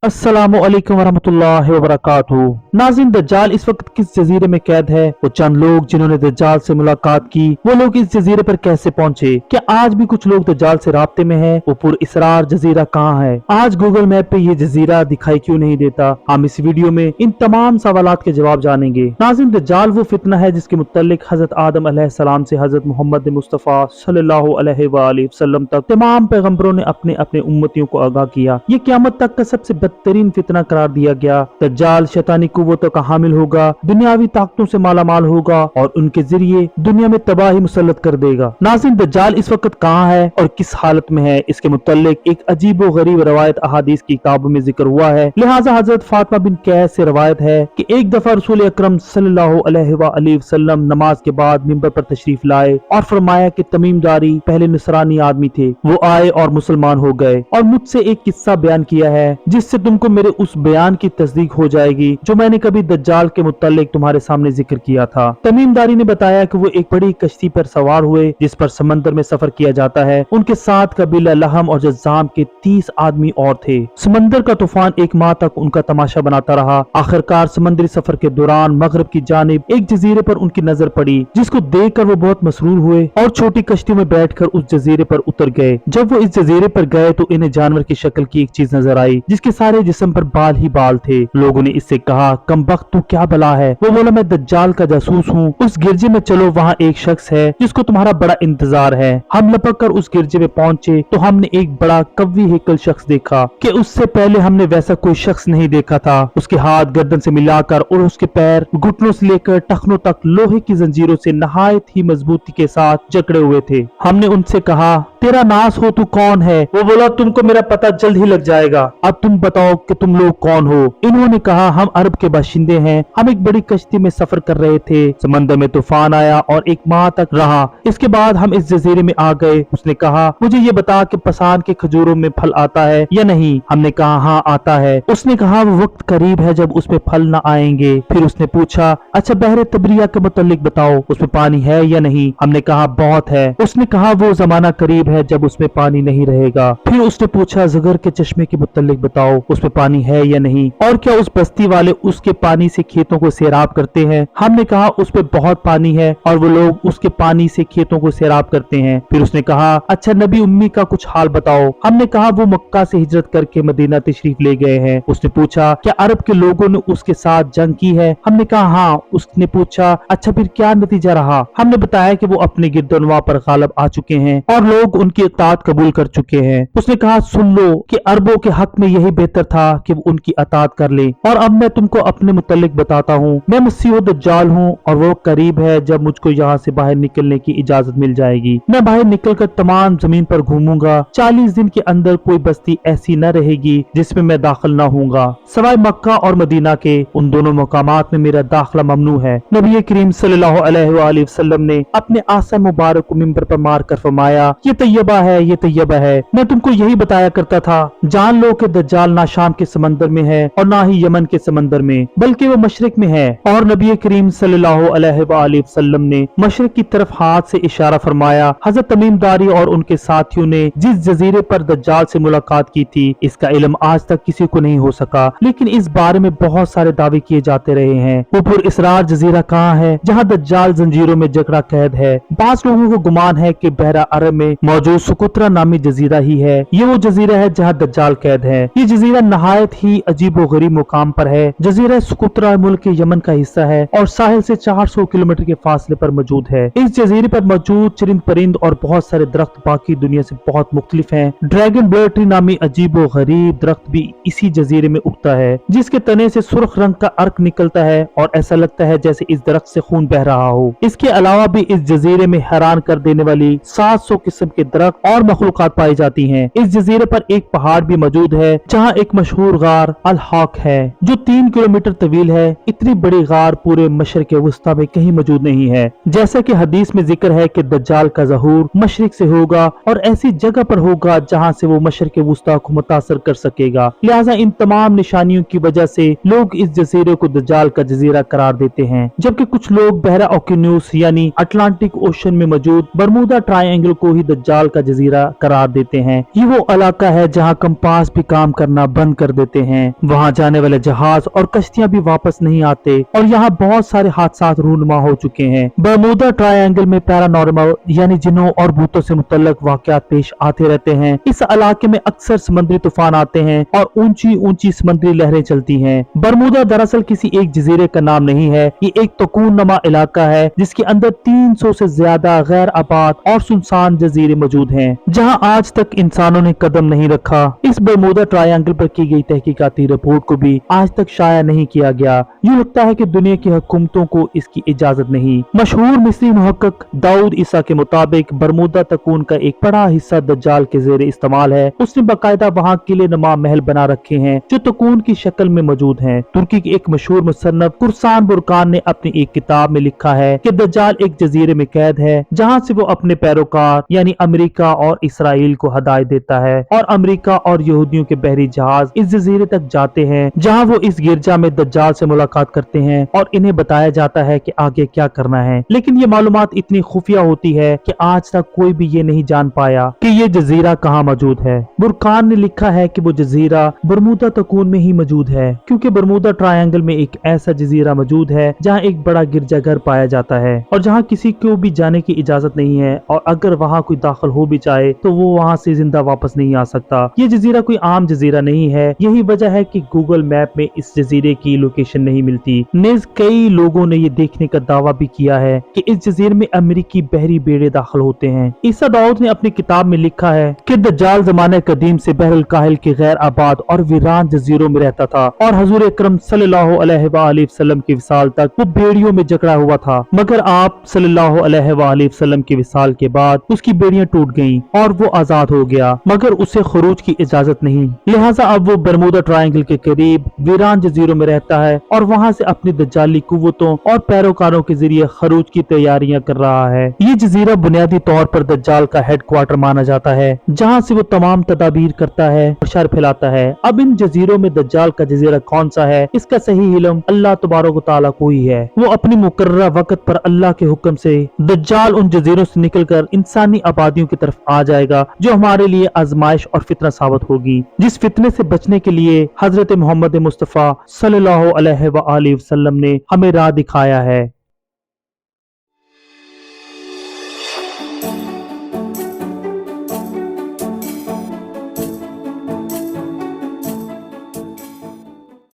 अस्सलामुअलैकुम वरहमतुल्लाहि वबरकातुहू। नाज़रीन, दज्जाल इस वक्त किस जजीरे में कैद है? वो चंद लोग जिन्होंने दज्जाल से मुलाकात की, वो लोग इस जजीरे पर कैसे पहुंचे? क्या आज भी कुछ लोग दज्जाल से राब्ते में हैं? वो पुरअसरार जजीरा कहाँ है? आज गूगल मैप पे ये जजीरा दिखाई क्यों नहीं देता? हम इस वीडियो में इन तमाम सवालात के जवाब जानेंगे। नाज़रीन, दज्जाल वो फितना है जिसके मुत्तल्लिक हजरत आदम अलैहिस्सलाम से हजरत मोहम्मद मुस्तफ़ा सल्लल्लाहु अलैहि वसल्लम तक तमाम पैगंबरों ने अपने अपने उम्मतियों को आगाह किया। ये क़यामत तक का सबसे बदतरीन फितना करार दिया गया। दज्जाल शैतानी कुव्वतों का हामिल होगा, दुनियावी ताकतों से मालामाल होगा और उनके जरिए दुनिया में तबाही मुसल्लत कर देगा। नाज़रीन, दज्जाल इस वक्त कहाँ है और किस हालत में है, इसके मुत्तल्लिक एक अजीब व गरीब रवायत अहादीस की किताबों में जिक्र हुआ है। लिहाजा हजरत फातिमा बिन कैस से रवायत है कि एक दफा रसूल अकरम सल्लल्लाहु अलैहि वसल्लम नमाज के बाद मिंबर पर तशरीफ लाए और फरमाया कि तमीमदारी पहले नसरानी आदमी थे, वो आए और मुसलमान हो गए और मुझसे एक किस्सा बयान किया है जिससे तुमको मेरे उस बयान की तस्दीक हो जाएगी जो मैंने कभी दज्जाल के मुत्तल्लिक तुम्हारे सामने जिक्र किया था। तमीमदारी ने बताया कि वो एक बड़ी कश्ती पर सवार हुए जिस पर समंदर में सफर किया जाता है। उनके साथ कबीला लहम और जज्जाम के 30 आदमी और थे। समंदर का तूफान एक माह तक उनका तमाशा बनाता रहा। आखिरकार समंदरी सफर के दौरान मगरब की जानिब एक जजीरे पर उनकी नजर पड़ी, जिसको देखकर वो बहुत मसरूर हुए और छोटी कश्ती में बैठकर उस जजीरे पर उतर गए। जब वो इस जजीरे पर गए तो इन्हें जानवर की शक्ल की एक चीज नजर आई जिसके सारे जिस्म पर बाल ही बाल थे। लोगों ने इससे कहा, कमबख्त तू क्या बला है? वो बोला, मैं दज्जाल का जासूस हूँ। उस गिरजे में चलो, वहाँ एक शख्स है जिसको तुम्हारा बड़ा इंतजार है। हम लपक कर उस गिरजे में पहुंचे तो हमने एक बड़ा कव्वी हेकल शख्स देखा कि उससे पहले हमने वैसा कोई शख्स नहीं देखा था। उसके हाथ गर्दन से मिलाकर और उसके पैर घुटनों से लेकर टखनों तक लोहे की जंजीरों से नहायत ही मजबूती के साथ जकड़े हुए थे। हमने उनसे कहा, तेरा नास हो, तू कौन है? वो बोला, तुमको मेरा पता जल्द ही लग जाएगा, अब तुम बताओ कि तुम लोग कौन हो? इन्होंने कहा, हम अरब के बाशिंदे हैं, हम एक बड़ी कश्ती में सफर कर रहे थे, समंदर में तूफान आया और एक माह तक रहा, इसके बाद हम इस जजीरे में आ गए। उसने कहा, मुझे ये बता कि पसान के खजूरों में फल आता है या नहीं? हमने कहा, हाँ आता है। उसने कहा, वो वक्त करीब है जब उसमें फल न आएंगे। फिर उसने पूछा, अच्छा बहरे तबरिया के मुतालिक बताओ, उसमें पानी है या नहीं? हमने कहा, बहुत है। उसने कहा, वो जमाना करीब है जब उसमें पानी नहीं रहेगा। फिर उसने पूछा, ज़गर के चश्मे के मुतालिक बताओ, उसमें पानी है या नहीं? और क्या उस बस्ती वाले उसके पानी से खेतों को सैराब करते हैं? हमने कहा, उस पे बहुत पानी है और वो लोग उसके पानी से खेतों को सैराब करते हैं। फिर उसने कहा, अच्छा नबी उम्मी का कुछ हाल बताओ। हमने कहा, वो मक्का से हिजरत करके मदीना तशरीफ ले गए हैं। उसने पूछा, क्या अरब के लोगों ने उसके साथ जंग की है? हमने कहा, हाँ। उसने पूछा, अच्छा फिर क्या नतीजा रहा? हमने बताया कि वो अपने गिरदनवा पर गालिब आ चुके हैं और लोग उनकी अतात कबूल कर चुके हैं। उसने कहा, सुन लो कि अरबों के हक में यही बेहतर था कि वो उनकी अतात कर ले। और अब मैं तुमको अपने मुतल्लिक बताता हूँ, मैं मसीह दज्जाल हूँ और वो करीब है जब मुझको यहाँ से बाहर निकलने की इजाजत मिल जाएगी। मैं बाहर निकलकर तमाम जमीन पर घूमूंगा। 40 दिन के अंदर कोई बस्ती ऐसी न रहेगी जिसमें मैं दाखिल न होऊंगा, सवाए मक्का और मदीना के। उन दोनों मकामात में मेरा दाखिला ममनू है। नबी करीम सल्लल्लाहु अलैहि वसल्लम ने अपने आसा मुबारक को मिंबर पर मार कर फरमाया, ये तैयबा है, ये तैयबा है। मैं तुमको यही बताया करता था, जान लो कि दज्जाल ना शाम के समंदर में है और ना ही यमन के समंदर में, बल्कि वो मशरिक में है। और नबी करीम सल्लल्लाहु अलैहि वसल्लम ने मशरिक की तरफ हाथ से इशारा फरमाया। हजरत तमीमदारी और उनके साथियों ने जिस जजीरे पर दज्जाल से मुलाकात की थी, इसका इल्म आज तक किसी को नहीं हो सका, लेकिन इस बारे में बहुत सारे दावे किए जाते रहे हैं। वो पुरअसरार जजीरा कहाँ है जहाँ दज्जाल जंजीरों में जकड़ा कैद है? बास लोगों को गुमान है कि बहरा अरब में मौजूद सुकुत्रा नामी जजीरा ही है। ये वो जजीरा है जहाँ दज्जाल कैद है। ये जजीरा नहायत ही अजीब व गरीब मुकाम पर है। जजीरा सुकुत्रा मुल्क के यमन का हिस्सा है और साहिल से 400 किलोमीटर के फासले पर मौजूद है। इस जजीरे पर मौजूद चरिंद परिंद और बहुत सारे दरख्त बाकी दुनिया से बहुत मुख्तलिफ हैं। ड्रैगन ब्लड ट्री नामी अजीब व गरीब दरख्त भी इसी जजीरे में उगता है, जिसके तने से सुर्ख रंग का अर्क निकलता है और ऐसा लगता है जैसे इस दरख्त से खून बह रहा हो। इसके अलावा भी इस जजीरे में हैरान कर देने वाली 700 किस्म के दरख्त और मखलूकात पाई जाती हैं। इस जजीरे पर एक पहाड़ भी मौजूद है जहाँ एक मशहूर गार अल हक है जो 3 किलोमीटर तवील है। इतनी बड़ी गार पूरे मशरिक वुस्ता में कहीं मौजूद नहीं है। जैसा कि हदीस में जिक्र है कि दज्जाल का ज़हूर मशरिक से होगा और ऐसी जगह पर होगा जहाँ से वो मशरिक वुस्ता को मुतासर कर सकेगा। लिहाजा इन तमाम निशानियों की वजह से लोग इस जजीरे को दज्जाल का जजीरा करार देते हैं, जबकि कुछ लोग बहरा ओकेन्यूस यानी अटलांटिक ओशन में मौजूद बरमूदा ट्रायंगल को ही दज्जाल का जजीरा करार देते हैं। ये वो इलाका है जहाँ कंपास भी काम करना बंद कर देते हैं। वहाँ जाने वाले जहाज और कश्तियां भी वापस नहीं आते और यहाँ बहुत सारे हादसा रूनुमा हो चुके हैं। बरमूदा ट्रायंगल में पैरानॉर्मल यानी जिन्नों और भूतों से मुतल्लक वाकयात पेश आते रहते हैं। इस इलाके में अक्सर समुद्री तूफान आते हैं और ऊंची ऊंची समुद्री लहरें चलती हैं। बरमूदा दरअसल किसी एक जजीरे का नाम नहीं है, ये एक तकून नमा इलाका है जिसके अंदर 300 से ज्यादा गैर आबाद और सुनसान जजीरे मौजूद हैं, जहाँ आज तक इंसानों ने कदम नहीं रखा। इस बरमूदा ट्रायंगल पर की गई तहकीकाती रिपोर्ट को भी आज तक शाया नहीं किया गया। यूँ लगता है कि दुनिया की हुकूमतों को इसकी इजाजत नहीं। मशहूर मिस्री मुहक्किक दाऊद ईसा के मुताबिक बरमूदा तकून का एक बड़ा हिस्सा दज्जाल के ज़ेरे इस्तेमाल है। उसने बाकायदा वहाँ किले नुमा महल बना रखे हैं जो तकून की शक्ल में मौजूद हैं। तुर्की के एक मशहूर मुसन्नफ कुरसान बुरकान ने अपनी एक किताब में लिखा है कि दज्जाल एक जजीरे में कैद है जहाँ से वो अपने पैरोकार यानी अमेरिका और इसराइल को हदायत देता है और अमेरिका और यहूदियों के बहरी जहाज इस जजीरे तक जाते हैं जहाँ वो इस गिरजा में दज्जाल से मुलाकात करते हैं और इन्हें बताया जाता है कि आगे क्या करना है। लेकिन ये मालूमात इतनी खुफिया होती है कि आज तक कोई भी ये नहीं जान पाया कि ये जजीरा कहाँ मौजूद है। बुरकान ने लिखा है कि वो जजीरा बरमूदा तकून में ही मौजूद है क्योंकि बरमूदा ट्रायंगल में एक ऐसा जजीरा मौजूद है जहाँ एक बड़ा गिरजाघर पाया जाता है और जहाँ किसी को भी जाने की इजाजत नहीं है और अगर वहाँ कोई दाखिल हो भी चाहे तो वो वहाँ से जिंदा वापस नहीं आ सकता। ये जजीरा कोई आम जजीरा नहीं है। यही वजह है कि गूगल मैप में इस जजीरे की लोकेशन नहीं मिलती। नेज कई लोगों ने ये देखने का दावा भी किया है कि इस जजीरे में अमेरिकी बहरी बेड़े दाखिल होते हैं। ईसा दाऊद ने अपनी किताब में लिखा है कि दज्जाल ज़माने कदीम से बहरुल काहिल के गैर आबाद और वीरान जजीरों में रहता था और हजूर अकरम सल्लल्लाहु अलैहि वसल्लम के विसाल तक वो बेड़ियों में जकड़ा हुआ था, मगर आप सल्लल्लाहु अलैहि वसल्लम के विसाल के बाद उसकी बेड़ियां टूट गईं और वो आजाद हो गया, मगर उसे खरूज की इजाजत नहीं। लिहाजा अब वो बरमूदा ट्रायंगल के करीब वीरान जजीरों में रहता है और वहाँ से अपनी दज्जाली कुव्वतों और पैरोकारों के जरिए खरूज की तैयारियां कर रहा है। ये जजीरा बुनियादी तौर पर दज्जाल का हेडक्वार्टर माना जाता है जहाँ से वो तमाम तदाबीर करता है और शर फैलाता है। अब इन जजीरों में दज्जाल का जजीरा कौन सा है इसका सही इल्म अल्लाह तबारक व तआला को ही है। वो अपनी मुकर्ररा वक्त पर अल्लाह के हुक्म से दज्जाल उन जजीरों से निकलकर इंसानी आबादियों की तरफ आ जाएगा जो हमारे लिए आजमाइश और फितना साबित होगी, जिस फितने से बचने के लिए हजरत मोहम्मद मुस्तफा सल्लल्लाहु अलैहि वसल्लम ने हमें राह दिखाया है।